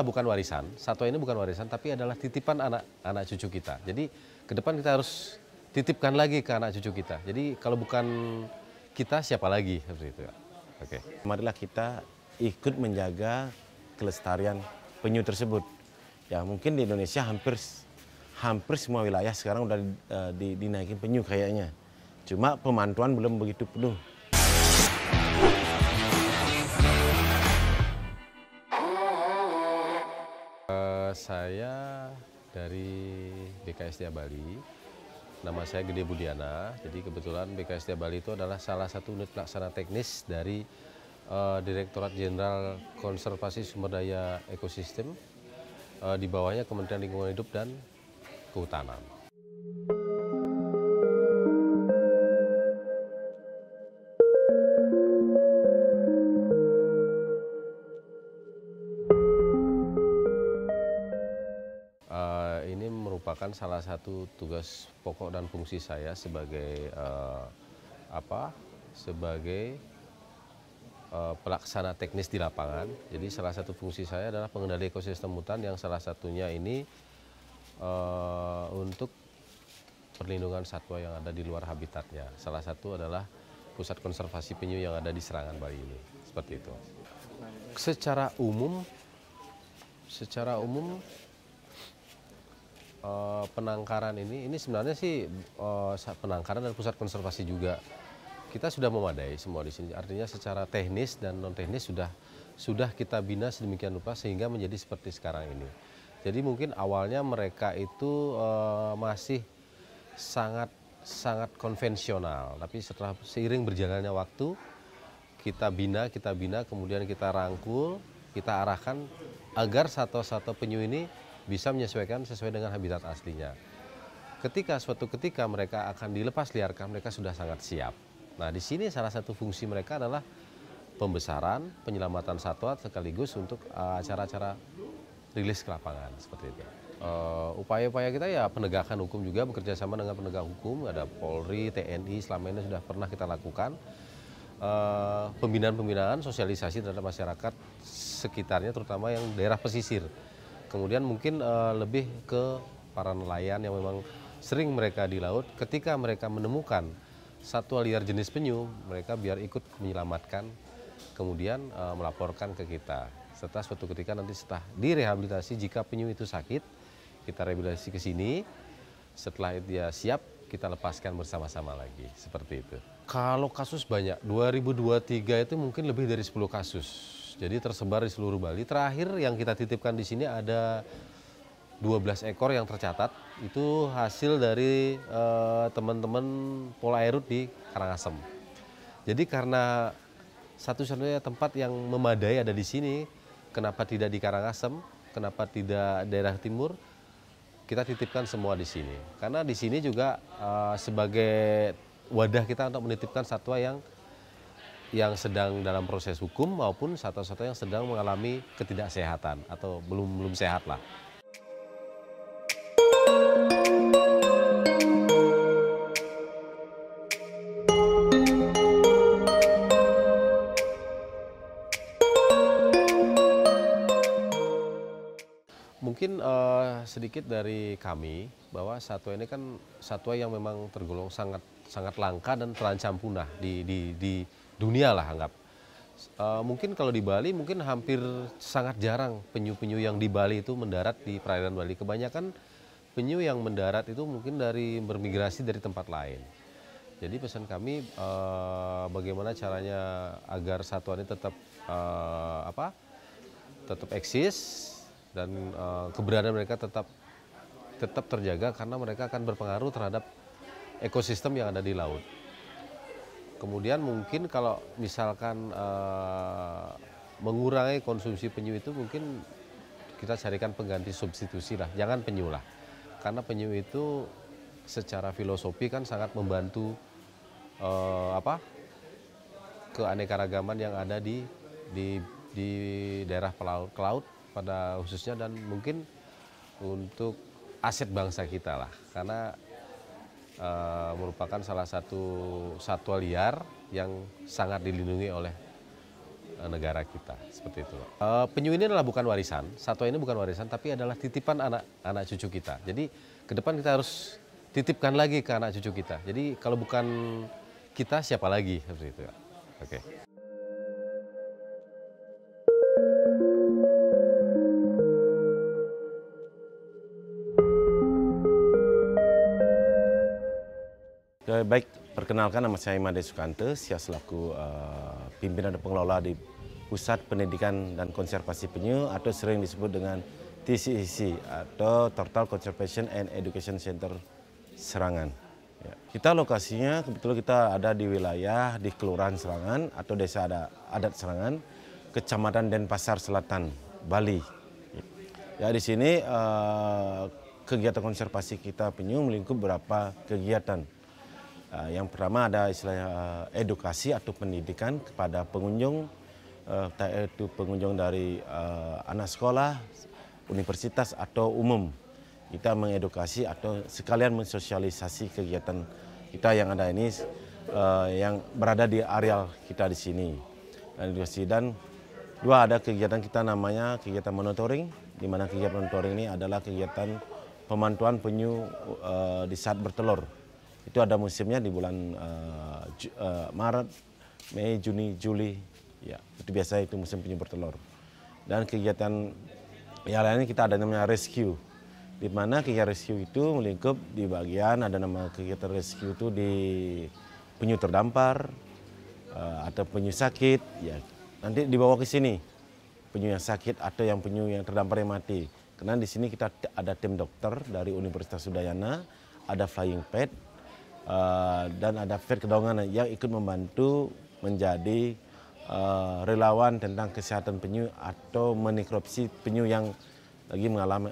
adalah bukan warisan, satwa ini bukan warisan, tapi adalah titipan anak cucu kita. Jadi ke depan kita harus titipkan lagi ke anak cucu kita. Jadi kalau bukan kita, siapa lagi? Seperti itu. Oke. Marilah kita ikut menjaga kelestarian penyu tersebut. Ya mungkin di Indonesia hampir semua wilayah sekarang udah dinaikin penyu kayaknya. Cuma pemantauan belum begitu penuh. Saya dari BKSDA Bali, nama saya Gede Budiana. Jadi kebetulan BKSDA Bali itu adalah salah satu unit pelaksana teknis dari Direktorat Jenderal Konservasi Sumber Daya Ekosistem, di bawahnya Kementerian Lingkungan Hidup dan Kehutanan. Ini merupakan salah satu tugas pokok dan fungsi saya sebagai pelaksana teknis di lapangan. Jadi salah satu fungsi saya adalah pengendali ekosistem hutan yang salah satunya ini untuk perlindungan satwa yang ada di luar habitatnya. Salah satu adalah pusat konservasi penyu yang ada di Serangan Bali ini. Seperti itu. Secara umum penangkaran ini sebenarnya sih penangkaran dan pusat konservasi juga kita sudah memadai semua di sini. Artinya secara teknis dan non teknis sudah kita bina sedemikian rupa sehingga menjadi seperti sekarang ini. Jadi mungkin awalnya mereka itu masih sangat konvensional, tapi setelah seiring berjalannya waktu kita bina, kemudian kita rangkul, kita arahkan agar satwa-satwa penyu ini bisa menyesuaikan sesuai dengan habitat aslinya. Suatu ketika mereka akan dilepas liarkan, mereka sudah sangat siap. Nah, di sini salah satu fungsi mereka adalah pembesaran, penyelamatan satwa sekaligus untuk acara-acara rilis ke lapangan seperti itu. Upaya-upaya kita ya penegakan hukum juga, bekerja sama dengan penegak hukum, ada Polri, TNI, selama ini sudah pernah kita lakukan. Pembinaan-pembinaan, sosialisasi terhadap masyarakat sekitarnya, terutama yang daerah pesisir. Kemudian mungkin lebih ke para nelayan yang memang sering mereka di laut, ketika mereka menemukan satwa liar jenis penyu, mereka biar ikut menyelamatkan, kemudian melaporkan ke kita. Setelah suatu ketika nanti setelah direhabilitasi, jika penyu itu sakit, kita rehabilitasi ke sini, setelah dia siap, kita lepaskan bersama-sama lagi, seperti itu. Kalau kasus banyak, 2023 itu mungkin lebih dari 10 kasus. Jadi tersebar di seluruh Bali. Terakhir yang kita titipkan di sini ada 12 ekor yang tercatat. Itu hasil dari teman-teman Polairut di Karangasem. Jadi karena satu-satunya tempat yang memadai ada di sini, kenapa tidak di Karangasem, kenapa tidak daerah timur, kita titipkan semua di sini. Karena di sini juga sebagai wadah kita untuk menitipkan satwa yang sedang dalam proses hukum maupun satwa-satwa yang sedang mengalami ketidaksehatan atau belum sehat lah. Mungkin sedikit dari kami bahwa satwa ini kan satwa yang memang tergolong sangat langka dan terancam punah di dunia lah anggap. Mungkin kalau di Bali mungkin hampir sangat jarang penyu-penyu yang di Bali itu mendarat di perairan Bali. Kebanyakan penyu yang mendarat itu mungkin bermigrasi dari tempat lain. Jadi pesan kami bagaimana caranya agar satwa ini tetap eksis dan keberadaan mereka tetap terjaga karena mereka akan berpengaruh terhadap ekosistem yang ada di laut. Kemudian mungkin kalau misalkan mengurangi konsumsi penyu itu mungkin kita carikan pengganti substitusi lah, jangan penyu lah. Karena penyu itu secara filosofi kan sangat membantu keanekaragaman yang ada di daerah pelaut pada khususnya, dan mungkin untuk aset bangsa kita lah. Karena merupakan salah satu satwa liar yang sangat dilindungi oleh negara kita, seperti itu. Penyu ini adalah bukan warisan, satwa ini bukan warisan, tapi adalah titipan anak cucu kita. Jadi ke depan kita harus titipkan lagi ke anak cucu kita. Jadi kalau bukan kita, siapa lagi, seperti itu. Oke. Baik, perkenalkan nama saya Imade Sukante, saya selaku pimpinan dan pengelola di Pusat Pendidikan dan Konservasi Penyu atau sering disebut dengan TCEC atau Total Conservation and Education Center Serangan. Ya. Kita lokasinya kebetulan kita ada di wilayah di Kelurahan Serangan atau Desa Adat Serangan, Kecamatan Denpasar Selatan, Bali. Ya, di sini kegiatan konservasi kita penyu melingkup beberapa kegiatan. Yang pertama ada istilah edukasi atau pendidikan kepada pengunjung, yaitu pengunjung dari anak sekolah, universitas atau umum. Kita mengedukasi atau sekalian mensosialisasi kegiatan kita yang ada ini yang berada di areal kita di sini. Dan dua ada kegiatan kita namanya kegiatan monitoring, di mana kegiatan monitoring ini adalah kegiatan pemantauan penyu di saat bertelur. Itu ada musimnya di bulan Maret, Mei, Juni, Juli. Ya, itu biasa itu musim penyu bertelur. Dan kegiatan yang lainnya kita ada namanya rescue. Di mana kegiatan rescue itu melingkup di bagian ada nama kegiatan rescue itu di penyu terdampar atau penyu sakit. Ya, nanti dibawa ke sini penyu yang sakit atau yang penyu yang terdampar yang mati. Karena di sini kita ada tim dokter dari Universitas Udayana, ada flying pad, dan ada vet kedongan yang ikut membantu menjadi relawan tentang kesehatan penyu atau menikropsi penyu yang lagi mengalami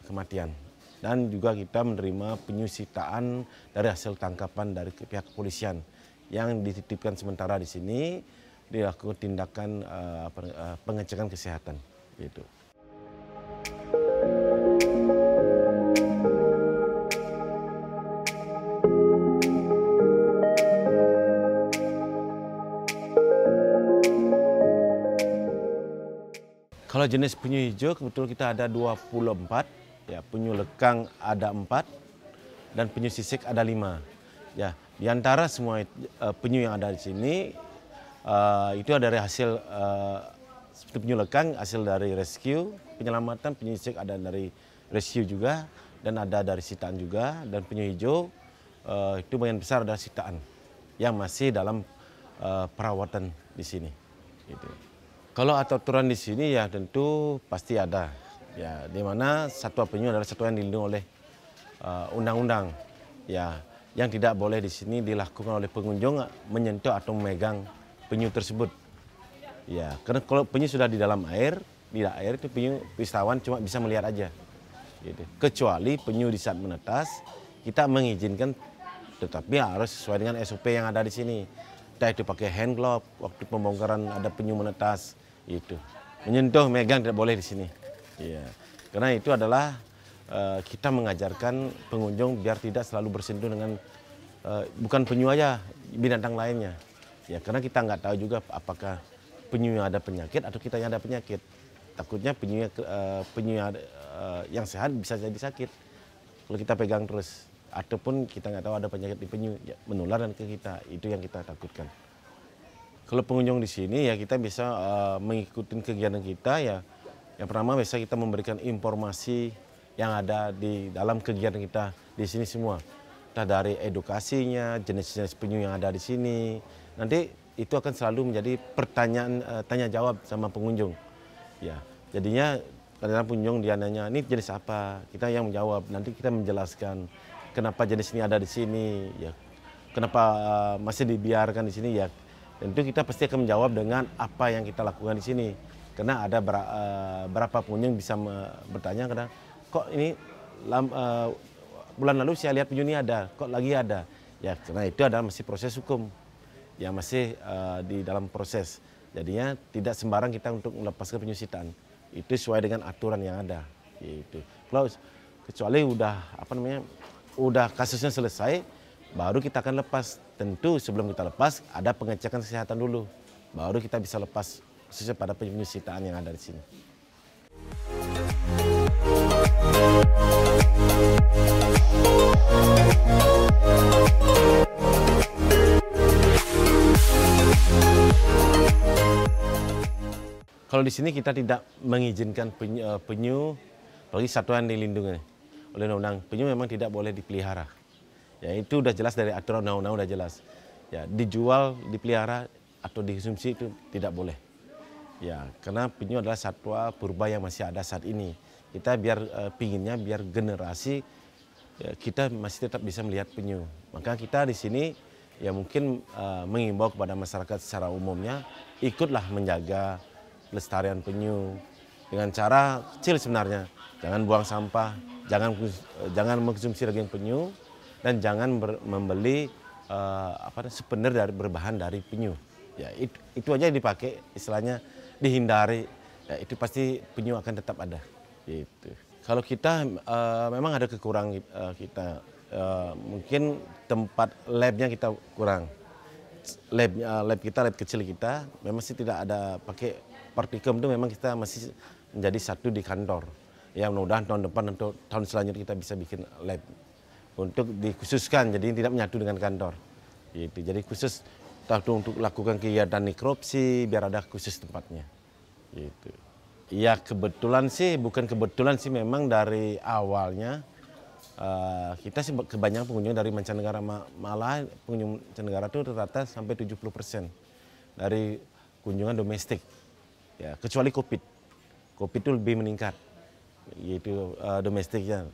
kematian. Dan juga kita menerima penyu sitaan dari hasil tangkapan dari pihak kepolisian yang dititipkan sementara di sini dilakukan tindakan pengecekan kesehatan gitu. Kalau jenis penyu hijau kebetulan kita ada 24, ya, penyu lekang ada 4 dan penyu sisik ada 5. Ya, di antara semua penyu yang ada di sini itu ada dari hasil seperti penyu lekang hasil dari rescue, penyelamatan, penyu sisik ada dari rescue juga dan ada dari sitaan juga, dan penyu hijau itu bagian besar adalah sitaan yang masih dalam perawatan di sini. Gitu. Kalau aturan di sini ya tentu pasti ada, ya, di mana satwa penyu adalah satwa yang dilindungi oleh undang-undang, ya, yang tidak boleh di sini dilakukan oleh pengunjung menyentuh atau memegang penyu tersebut, ya, karena kalau penyu sudah di dalam air, itu penyu wisatawan cuma bisa melihat aja, gitu. Kecuali penyu di saat menetas kita mengizinkan, tetapi harus sesuai dengan SOP yang ada di sini. Kita itu pakai hand glove waktu pembongkaran ada penyu menetas. Itu menyentuh, megang tidak boleh di sini. Ya, karena itu adalah kita mengajarkan pengunjung biar tidak selalu bersentuh dengan bukan penyu aja, binatang lainnya. Ya, karena kita nggak tahu juga apakah penyu yang ada penyakit atau kita yang ada penyakit. Takutnya penyu yang sehat bisa jadi sakit kalau kita pegang terus, ataupun kita nggak tahu ada penyakit di penyu, ya, menular dan ke kita. Itu yang kita takutkan. Kalau pengunjung di sini ya kita bisa mengikuti kegiatan kita, ya. Yang pertama biasa kita memberikan informasi yang ada di dalam kegiatan kita di sini semua. Entah dari edukasinya, jenis-jenis penyu yang ada di sini. Nanti itu akan selalu menjadi pertanyaan tanya jawab sama pengunjung. Ya, jadinya kadang-kadang pengunjung dia nanya, ini jenis apa? Kita yang menjawab. Nanti kita menjelaskan kenapa jenis ini ada di sini, ya. Kenapa masih dibiarkan di sini, ya. Tentu kita pasti akan menjawab dengan apa yang kita lakukan di sini. Karena ada berapa pengunjung bisa bertanya kadang, kok ini bulan lalu saya lihat penyu ini ada, kok lagi ada. Ya, karena itu adalah masih proses hukum, ya, masih di dalam proses. Jadinya tidak sembarang kita untuk melepaskan penyu sitaan. Itu sesuai dengan aturan yang ada. Gitu. Kalau kecuali udah kasusnya selesai, baru kita akan lepas. Tentu sebelum kita lepas ada pengecekan kesehatan dulu, baru kita bisa lepas khususnya pada penyu sitaan yang ada di sini. Kalau di sini kita tidak mengizinkan penyu bagi satwa yang dilindungi oleh undang-undang. Penyu memang tidak boleh dipelihara. Ya, itu udah jelas dari aturan undang-undang, udah jelas. Ya, dijual, dipelihara atau dikonsumsi itu tidak boleh. Ya, karena penyu adalah satwa purba yang masih ada saat ini. Kita pinginnya biar generasi ya, kita masih tetap bisa melihat penyu. Maka kita di sini ya mungkin mengimbau kepada masyarakat secara umumnya ikutlah menjaga pelestarian penyu dengan cara kecil sebenarnya. Jangan buang sampah, jangan mengkonsumsi daging penyu, dan jangan membeli souvenir berbahan dari penyu. Ya, itu aja yang dipakai, istilahnya dihindari. Ya, itu pasti penyu akan tetap ada. Gitu. Kalau kita memang ada kekurangan kita, mungkin tempat labnya kita kurang. Lab kecil kita memang sih tidak ada pakai partikel, itu memang kita masih menjadi satu di kantor. Ya, mudah-mudahan tahun depan atau tahun selanjutnya kita bisa bikin lab untuk dikhususkan, jadi tidak menyatu dengan kantor. Gitu. Jadi khusus untuk lakukan kegiatan nekropsi biar ada khusus tempatnya. Gitu. Ya kebetulan sih, bukan kebetulan sih, memang dari awalnya kita sih kebanyakan pengunjung dari mancanegara, malah pengunjung mancanegara itu rata-rata sampai 70% dari kunjungan domestik. Ya, kecuali COVID itu lebih meningkat, yaitu domestiknya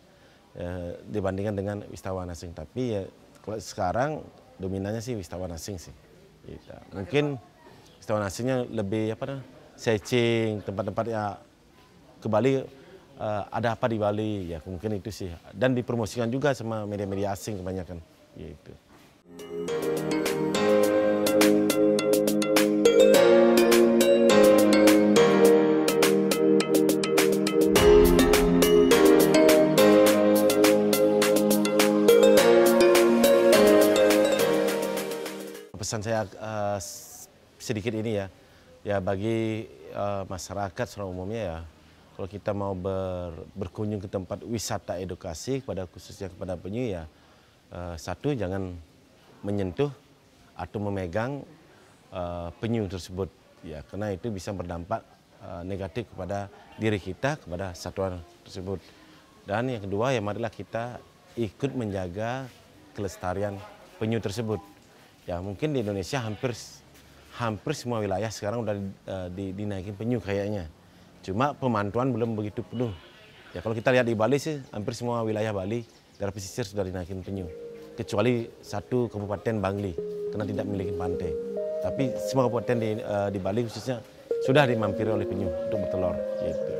dibandingkan dengan wisatawan asing. Tapi ya kalau sekarang dominannya sih wisatawan asing sih. Gitu. Mungkin wisatawan asingnya lebih searching tempat-tempat ya ke Bali, ada apa di Bali, ya mungkin itu sih. Dan dipromosikan juga sama media-media asing kebanyakan. Gitu. Pesan saya sedikit ini ya bagi masyarakat secara umumnya ya, kalau kita mau berkunjung ke tempat wisata edukasi khususnya kepada penyu ya, satu jangan menyentuh atau memegang penyu tersebut ya, karena itu bisa berdampak negatif kepada diri kita, kepada satwa tersebut. Dan yang kedua ya, marilah kita ikut menjaga kelestarian penyu tersebut. Ya mungkin di Indonesia hampir semua wilayah sekarang udah dinaikin penyu kayaknya. Cuma pemantauan belum begitu penuh. Ya kalau kita lihat di Bali sih, hampir semua wilayah Bali daerah pesisir sudah dinaikin penyu. Kecuali satu kabupaten Bangli, karena tidak memiliki pantai. Tapi semua kabupaten di Bali khususnya sudah dimampiri oleh penyu untuk bertelur. Gitu.